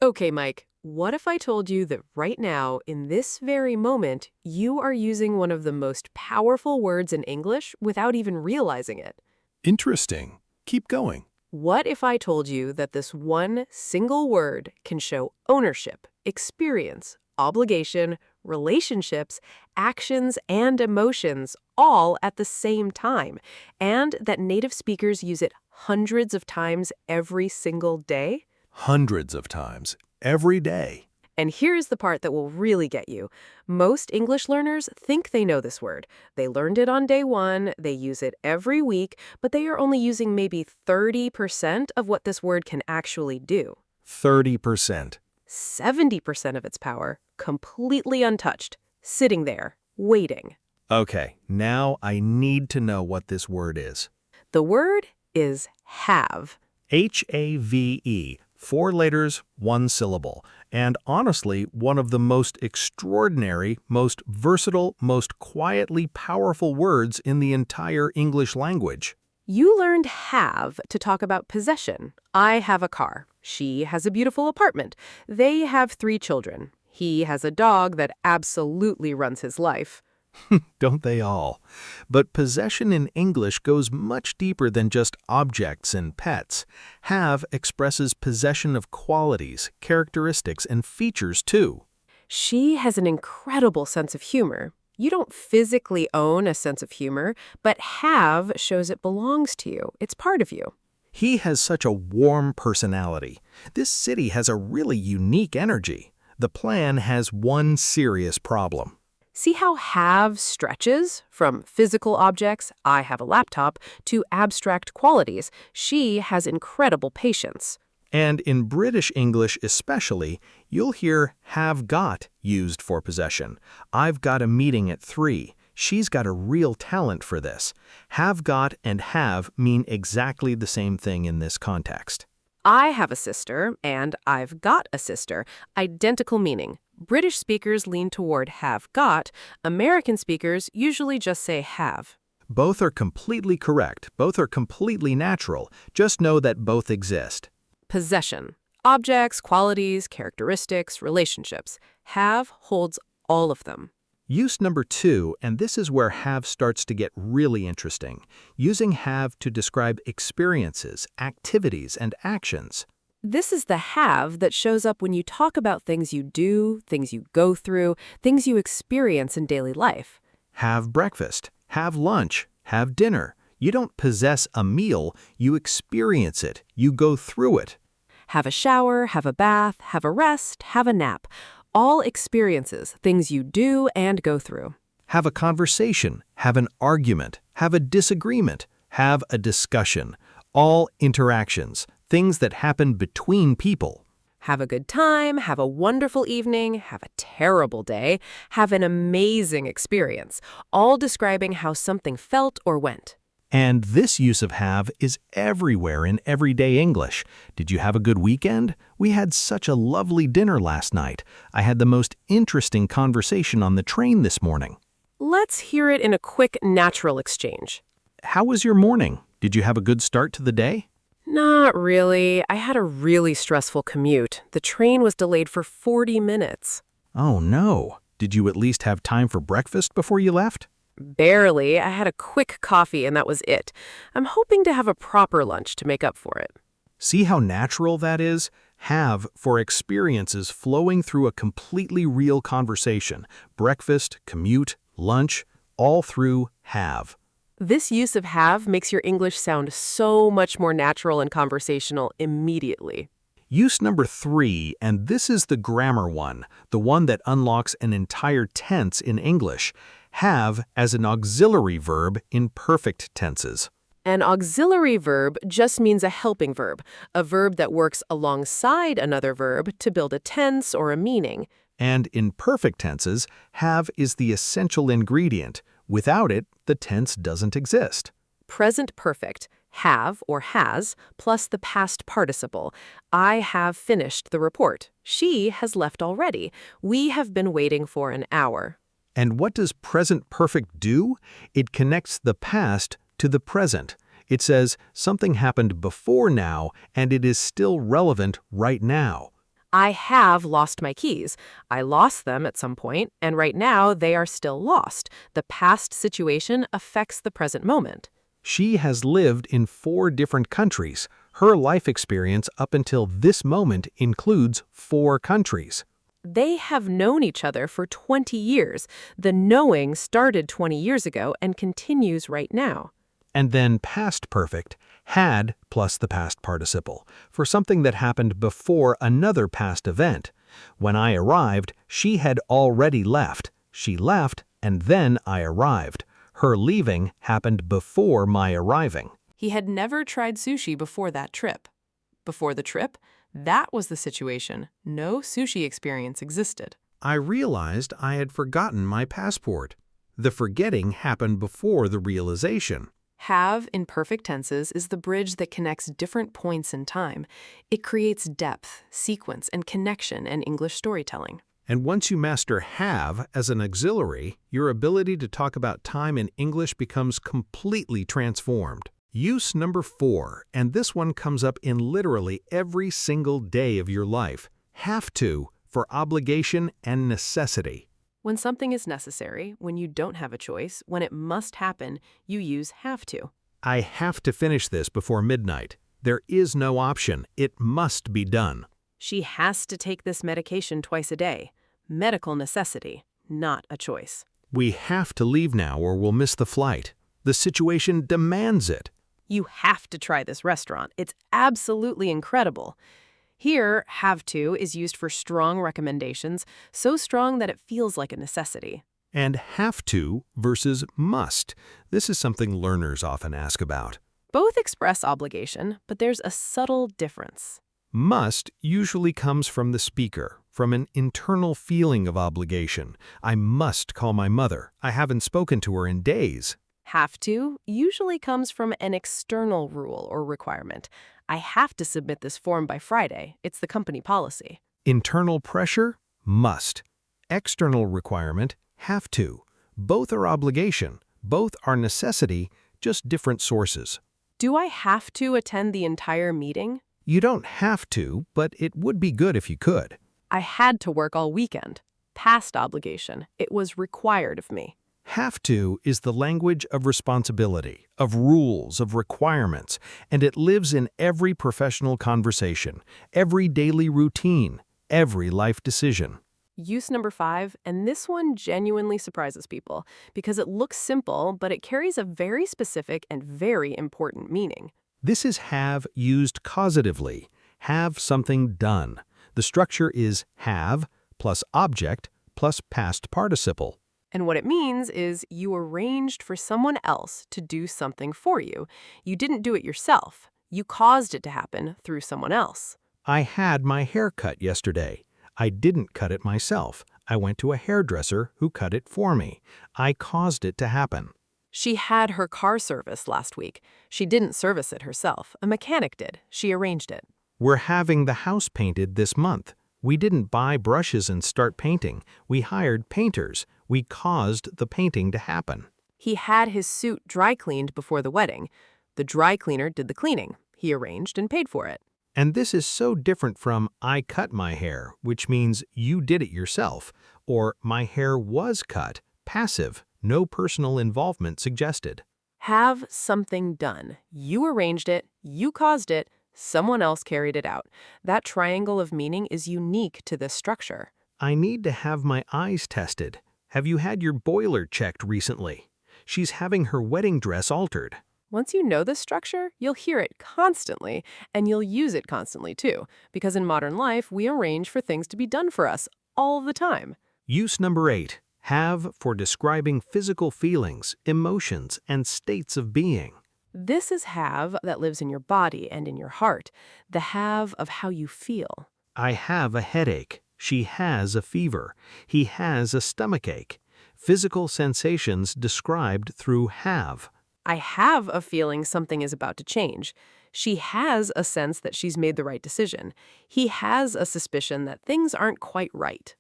Okay, Mike, what if I told you that right now, in this very moment, you are using one of the most powerful words in English without even realizing it? Interesting. Keep going. What if I told you that this one single word can show ownership, experience, obligation, relationships, actions, and emotions all at the same time, and that native speakers use it hundreds of times every single day? Hundreds of times, every day. And here's the part that will really get you. Most English learners think they know this word. They learned it on day one, they use it every week, but they are only using maybe 30% of what this word can actually do. 30%. 70% of its power, completely untouched, sitting there, waiting. Okay, now I need to know what this word is. The word is have. H-A-V-E, 4 letters, 1 syllable, and honestly, one of the most extraordinary, most versatile, most quietly powerful words in the entire English language. You learned have to talk about possession. I have a car. She has a beautiful apartment. They have 3 children. He has a dog that absolutely runs his life. Don't they all? But possession in English goes much deeper than just objects and pets. Have expresses possession of qualities, characteristics, and features too. She has an incredible sense of humor. You don't physically own a sense of humor, but have shows it belongs to you. It's part of you. He has such a warm personality. This city has a really unique energy. The plan has one serious problem. See how have stretches from physical objects, I have a laptop, to abstract qualities. She has incredible patience. And in British English especially, you'll hear have got used for possession. I've got a meeting at 3. She's got a real talent for this. Have got and have mean exactly the same thing in this context. I have a sister and I've got a sister. Identical meaning. British speakers lean toward have got. American speakers usually just say have. Both are completely correct. Both are completely natural. Just know that both exist. Possession. Objects, qualities, characteristics, relationships. Have holds all of them. Use number 2, and this is where have starts to get really interesting. Using have to describe experiences, activities, and actions. This is the have that shows up when you talk about things you do, things you go through, things you experience in daily life. Have breakfast, have lunch, have dinner. You don't possess a meal, you experience it, you go through it. Have a shower, have a bath, have a rest, have a nap. All experiences, things you do and go through. Have a conversation, have an argument, have a disagreement, have a discussion. All interactions, things that happen between people. Have a good time, have a wonderful evening, have a terrible day, have an amazing experience, all describing how something felt or went. And this use of have is everywhere in everyday English. Did you have a good weekend? We had such a lovely dinner last night. I had the most interesting conversation on the train this morning. Let's hear it in a quick, natural exchange. How was your morning? Did you have a good start to the day? Not really. I had a really stressful commute. The train was delayed for 40 minutes. Oh no. Did you at least have time for breakfast before you left? Barely. I had a quick coffee and that was it. I'm hoping to have a proper lunch to make up for it. See how natural that is? Have for experiences flowing through a completely real conversation. Breakfast, commute, lunch, all through have. This use of have makes your English sound so much more natural and conversational immediately. Use number 3, and this is the grammar one, the one that unlocks an entire tense in English. Have as an auxiliary verb in perfect tenses. An auxiliary verb just means a helping verb, a verb that works alongside another verb to build a tense or a meaning. And in perfect tenses, have is the essential ingredient. Without it, the tense doesn't exist. Present perfect, have or has, plus the past participle. I have finished the report. She has left already. We have been waiting for an hour. And what does present perfect do? It connects the past to the present. It says something happened before now, and it is still relevant right now. I have lost my keys. I lost them at some point, and right now they are still lost. The past situation affects the present moment. She has lived in 4 different countries. Her life experience up until this moment includes 4 countries. They have known each other for 20 years. The knowing started 20 years ago and continues right now. And then past perfect, had plus the past participle, for something that happened before another past event. When I arrived, she had already left. She left, and then I arrived. Her leaving happened before my arriving. He had never tried sushi before that trip. Before the trip, that was the situation. No sushi experience existed. I realized I had forgotten my passport. The forgetting happened before the realization. Have in perfect tenses is the bridge that connects different points in time. It creates depth, sequence, and connection in English storytelling. And once you master have as an auxiliary, your ability to talk about time in English becomes completely transformed. Use number 4, and this one comes up in literally every single day of your life. Have to for obligation and necessity. When something is necessary, when you don't have a choice, when it must happen, you use have to. I have to finish this before midnight. There is no option. It must be done. She has to take this medication twice a day. Medical necessity, not a choice. We have to leave now or we'll miss the flight. The situation demands it. You have to try this restaurant. It's absolutely incredible. Here, have to is used for strong recommendations, so strong that it feels like a necessity. And have to versus must. This is something learners often ask about. Both express obligation, but there's a subtle difference. Must usually comes from the speaker, from an internal feeling of obligation. I must call my mother. I haven't spoken to her in days. Have to usually comes from an external rule or requirement. I have to submit this form by Friday. It's the company policy. Internal pressure, must. External requirement, have to. Both are obligation. Both are necessity, just different sources. Do I have to attend the entire meeting? You don't have to, but it would be good if you could. I had to work all weekend. Past obligation. It was required of me. Have to is the language of responsibility, of rules, of requirements, and it lives in every professional conversation, every daily routine, every life decision. Use number 5, and this one genuinely surprises people because it looks simple, but it carries a very specific and very important meaning. This is have used causatively, have something done. The structure is have plus object plus past participle. And what it means is you arranged for someone else to do something for you. You didn't do it yourself. You caused it to happen through someone else. I had my hair cut yesterday. I didn't cut it myself. I went to a hairdresser who cut it for me. I caused it to happen. She had her car serviced last week. She didn't service it herself. A mechanic did. She arranged it. We're having the house painted this month. We didn't buy brushes and start painting. We hired painters. We caused the painting to happen. He had his suit dry cleaned before the wedding. The dry cleaner did the cleaning. He arranged and paid for it. And this is so different from I cut my hair, which means you did it yourself, or my hair was cut, passive, no personal involvement suggested. Have something done. You arranged it. You caused it. Someone else carried it out. That triangle of meaning is unique to this structure. I need to have my eyes tested. Have you had your boiler checked recently? She's having her wedding dress altered. Once you know this structure, you'll hear it constantly, and you'll use it constantly too, because in modern life, we arrange for things to be done for us all the time. Use number 8. Have for describing physical feelings, emotions, and states of being. This is have that lives in your body and in your heart, the have of how you feel. I have a headache. She has a fever. He has a stomachache. Physical sensations described through have. I have a feeling something is about to change. She has a sense that she's made the right decision. He has a suspicion that things aren't quite right.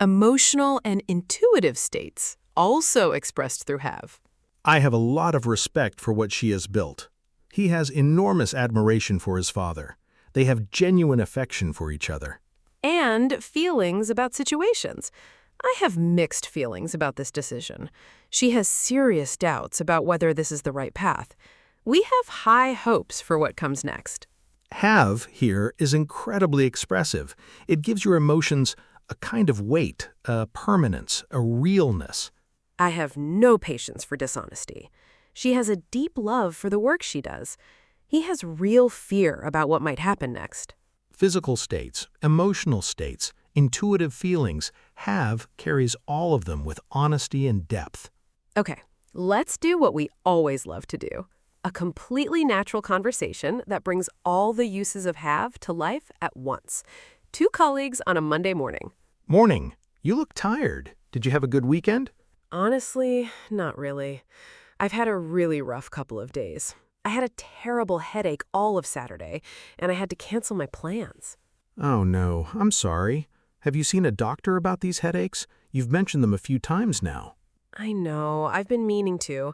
Emotional and intuitive states, also expressed through have. I have a lot of respect for what she has built. He has enormous admiration for his father. They have genuine affection for each other. and feelings about situations. I have mixed feelings about this decision. She has serious doubts about whether this is the right path. We have high hopes for what comes next. Have here is incredibly expressive. It gives your emotions a kind of weight, a permanence, a realness. I have no patience for dishonesty. She has a deep love for the work she does. He has real fear about what might happen next. Physical states, emotional states, intuitive feelings, have carries all of them with honesty and depth. Okay, let's do what we always love to do. A completely natural conversation that brings all the uses of have to life at once. Two colleagues on a Monday morning. Morning. You look tired. Did you have a good weekend? Honestly, not really. I've had a really rough couple of days. I had a terrible headache all of Saturday, and I had to cancel my plans. Oh no, I'm sorry. Have you seen a doctor about these headaches? You've mentioned them a few times now. I know, I've been meaning to.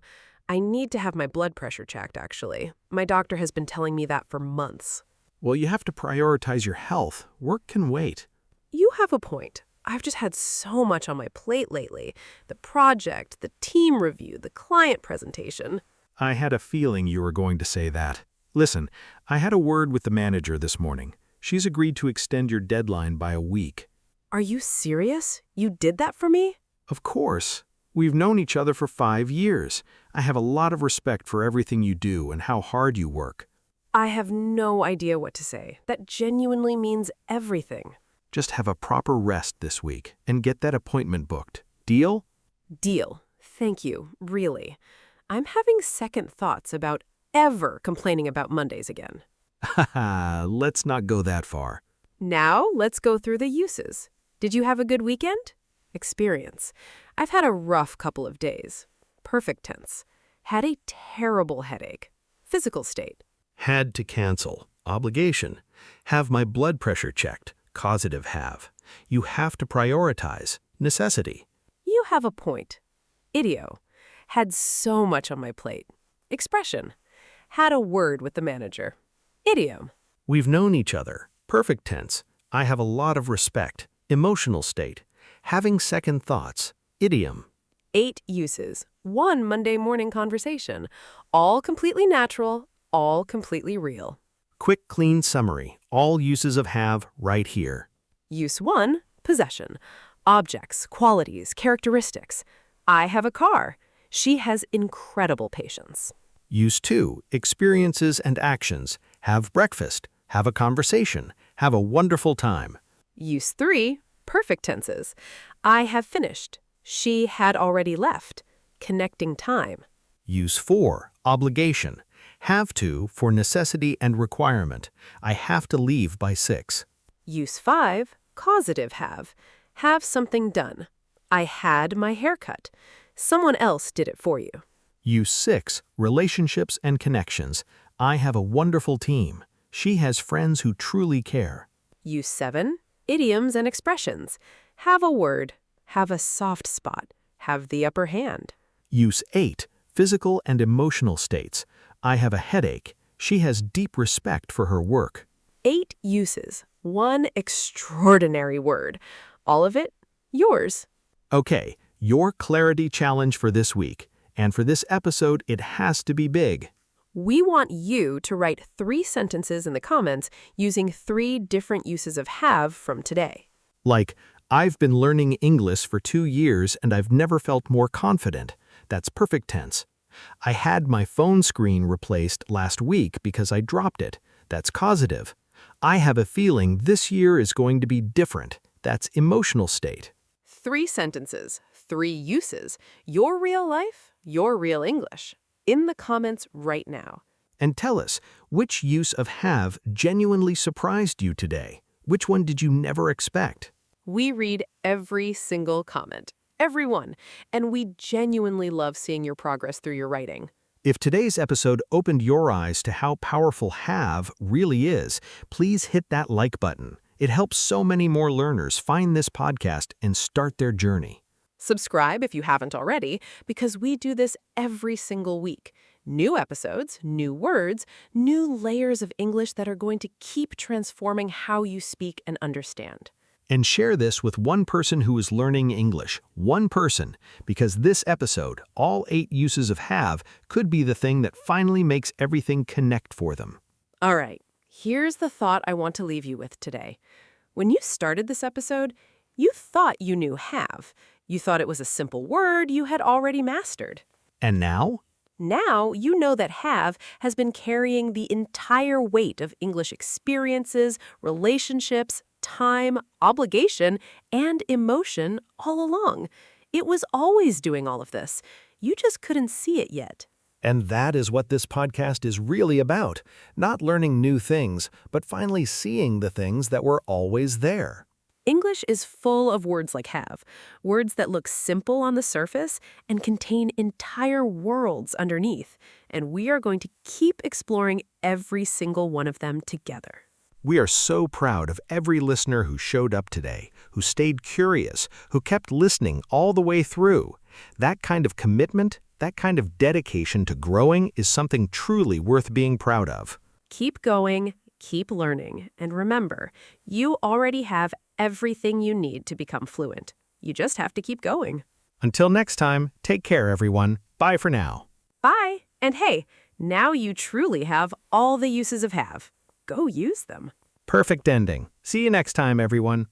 I need to have my blood pressure checked, actually. My doctor has been telling me that for months. Well, you have to prioritize your health. Work can wait. You have a point. I've just had so much on my plate lately. The project, the team review, the client presentation. I had a feeling you were going to say that. Listen, I had a word with the manager this morning. She's agreed to extend your deadline by a week. Are you serious? You did that for me? Of course. We've known each other for 5 years. I have a lot of respect for everything you do and how hard you work. I have no idea what to say. That genuinely means everything. Just have a proper rest this week and get that appointment booked. Deal? Deal. Thank you, really. I'm having second thoughts about ever complaining about Mondays again. Haha, let's not go that far. Now, let's go through the uses. Did you have a good weekend? Experience. I've had a rough couple of days. Perfect tense. Had a terrible headache. Physical state. Had to cancel. Obligation. Have my blood pressure checked. Causative have. You have to prioritize. Necessity. You have a point. Idio. Had so much on my plate. Expression. Had a word with the manager. Idiom. We've known each other. Perfect tense. I have a lot of respect. Emotional state. Having second thoughts. Idiom. 8 uses. 1 Monday morning conversation. All completely natural, all completely real. Quick, clean summary. All uses of have right here. Use 1, possession. Objects, qualities, characteristics. I have a car. She has incredible patience. Use 2, experiences and actions. Have breakfast. Have a conversation. Have a wonderful time. Use 3, perfect tenses. I have finished. She had already left. Connecting time. Use 4, obligation. Have to for necessity and requirement. I have to leave by 6. Use 5, causative have. Have something done. I had my hair cut. Someone else did it for you. Use 6, relationships and connections. I have a wonderful team. She has friends who truly care. Use 7, idioms and expressions. Have a word. Have a soft spot. Have the upper hand. Use 8, physical and emotional states. I have a headache. She has deep respect for her work. 8 uses. 1 extraordinary word. All of it, yours. Okay, your clarity challenge for this week. And for this episode, it has to be big. We want you to write 3 sentences in the comments using 3 different uses of have from today. Like, I've been learning English for 2 years and I've never felt more confident. That's perfect tense. I had my phone screen replaced last week because I dropped it. That's causative. I have a feeling this year is going to be different. That's emotional state. 3 sentences, 3 uses. Your real life, your real English. In the comments right now. And tell us, which use of have genuinely surprised you today? Which one did you never expect? We read every single comment. Everyone. And we genuinely love seeing your progress through your writing. If today's episode opened your eyes to how powerful have really is, please hit that like button. It helps so many more learners find this podcast and start their journey. Subscribe if you haven't already, because we do this every single week. New episodes, new words, new layers of English that are going to keep transforming how you speak and understand. And share this with one person who is learning English, one person, because this episode, all 8 uses of have, could be the thing that finally makes everything connect for them. All right, here's the thought I want to leave you with today. When you started this episode, you thought you knew have. You thought it was a simple word you had already mastered. And now? Now you know that have has been carrying the entire weight of English experiences, relationships, time, obligation, and emotion all along. It was always doing all of this. You just couldn't see it yet. And that is what this podcast is really about. Not learning new things, but finally seeing the things that were always there. English is full of words like have, words that look simple on the surface and contain entire worlds underneath. And we are going to keep exploring every single one of them together. We are so proud of every listener who showed up today, who stayed curious, who kept listening all the way through. That kind of commitment, that kind of dedication to growing is something truly worth being proud of. Keep going, keep learning, and remember, you already have everything you need to become fluent. You just have to keep going. Until next time, take care, everyone. Bye for now. Bye. And hey, now you truly have all the uses of have. Go use them. Perfect ending. See you next time, everyone.